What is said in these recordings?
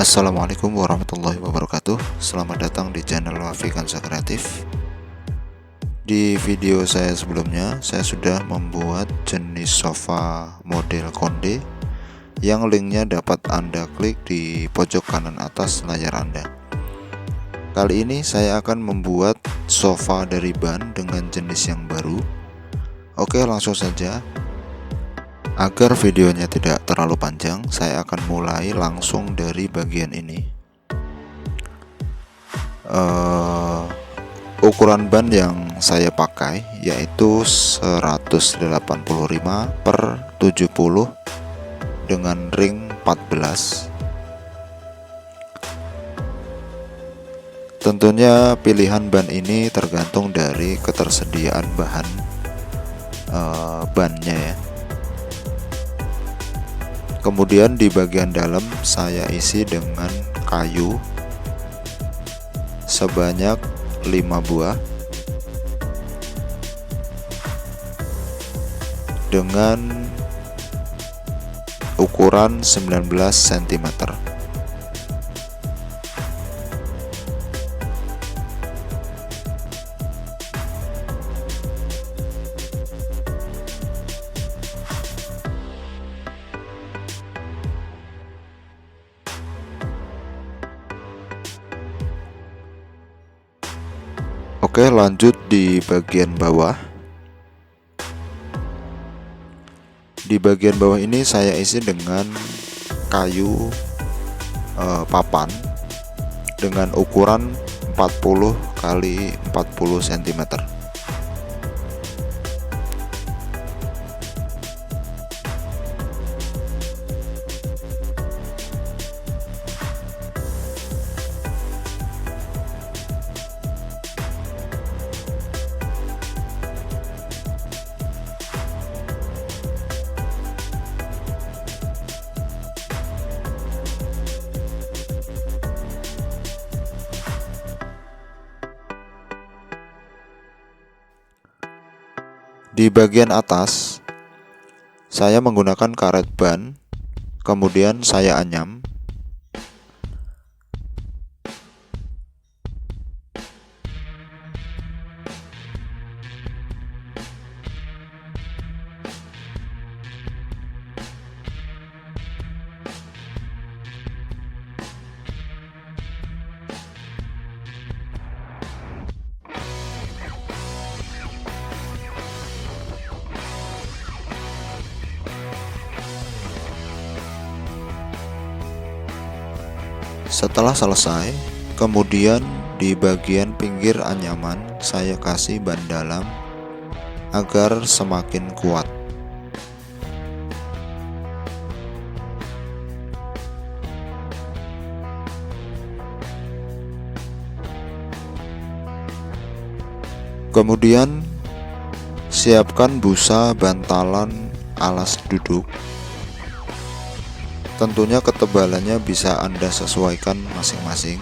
Assalamualaikum warahmatullahi wabarakatuh. Selamat datang di channel Wafi Kansa Kreatif. Di video saya sebelumnya, saya sudah membuat jenis sofa model konde yang linknya dapat Anda klik di pojok kanan atas layar Anda. Kali ini saya akan membuat sofa dari ban dengan jenis yang baru. Oke, langsung saja. Agar videonya tidak terlalu panjang, saya akan mulai langsung dari bagian ini. Ukuran ban yang saya pakai yaitu 185 per 70 dengan ring 14. Tentunya pilihan ban ini tergantung dari ketersediaan bahan bannya ya. Kemudian di bagian dalam saya isi dengan kayu sebanyak 5 buah dengan ukuran 19 cm. Oke, lanjut di bagian bawah. Di bagian bawah ini saya isi dengan kayu papan dengan ukuran 40 kali 40 cm. Di bagian atas saya menggunakan karet ban, kemudian saya anyam. Setelah selesai, kemudian di bagian pinggir anyaman saya kasih ban dalam agar semakin kuat. Kemudian siapkan busa bantalan alas duduk. Tentunya ketebalannya bisa Anda sesuaikan masing-masing.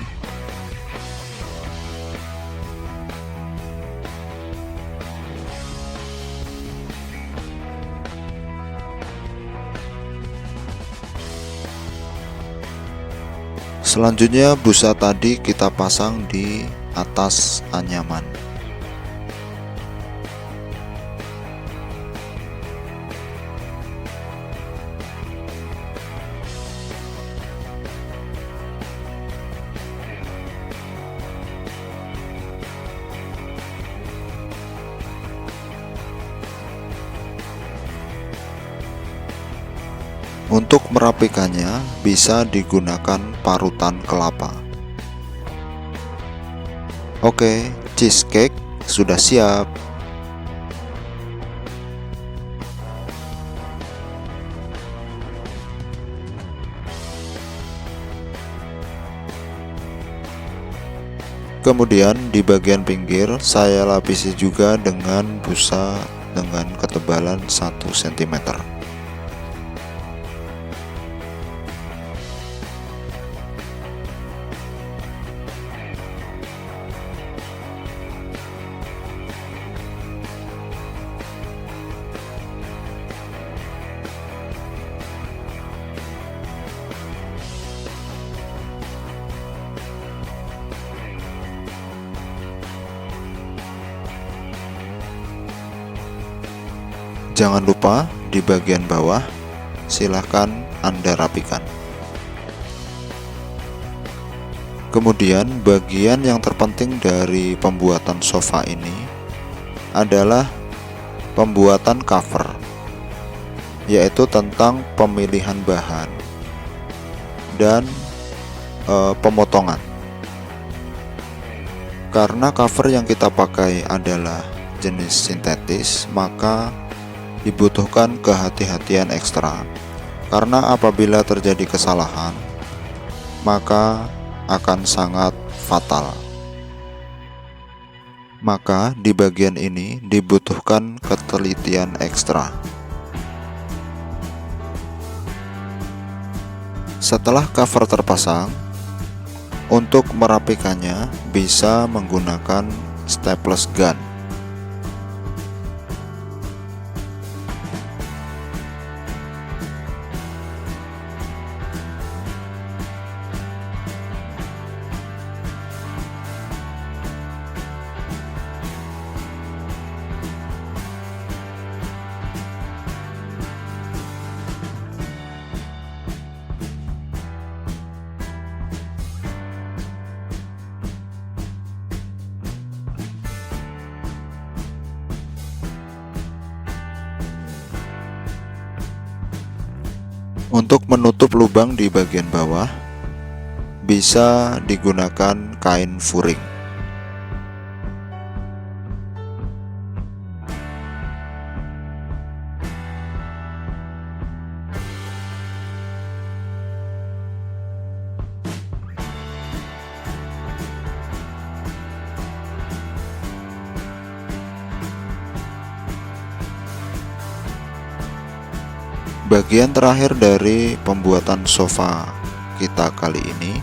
Selanjutnya busa tadi kita pasang di atas anyaman. Untuk merapikannya bisa digunakan parutan kelapa. Oke, cheesecake sudah siap. Kemudian di bagian pinggir saya lapisi juga dengan busa dengan ketebalan 1 cm. Jangan lupa di bagian bawah silahkan Anda rapikan. Kemudian bagian yang terpenting dari pembuatan sofa ini adalah pembuatan cover, yaitu tentang pemilihan bahan dan pemotongan. Karena cover yang kita pakai adalah jenis sintetis, maka dibutuhkan kehati-hatian ekstra. Karena apabila terjadi kesalahan, maka akan sangat fatal. Maka di bagian ini dibutuhkan ketelitian ekstra. Setelah cover terpasang, untuk merapikannya bisa menggunakan staples gun. Untuk menutup lubang di bagian bawah, bisa digunakan kain furing. Bagian terakhir dari pembuatan sofa kita kali ini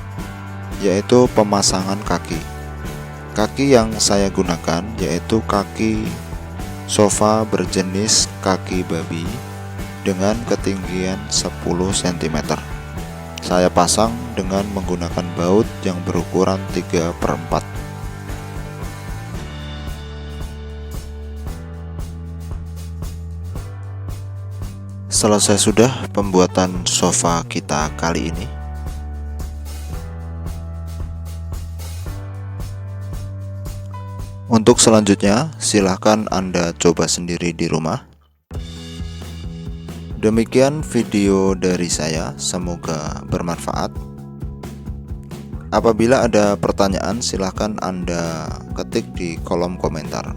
yaitu pemasangan kaki. Kaki yang saya gunakan yaitu kaki sofa berjenis kaki babi dengan ketinggian 10 cm. Saya pasang dengan menggunakan baut yang berukuran 3/4. Selesai sudah pembuatan sofa kita kali ini. Untuk selanjutnya, silahkan Anda coba sendiri di rumah. Demikian video dari saya, semoga bermanfaat. Apabila ada pertanyaan, silahkan Anda ketik di kolom komentar.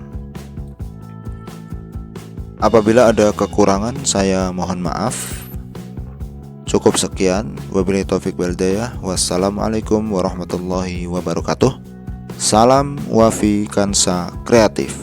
Apabila ada kekurangan, saya mohon maaf. Cukup sekian. Wabillahi taufiq wal hidayah. Wassalamualaikum warahmatullahi wabarakatuh. Salam Wafi Kansa Kreatif.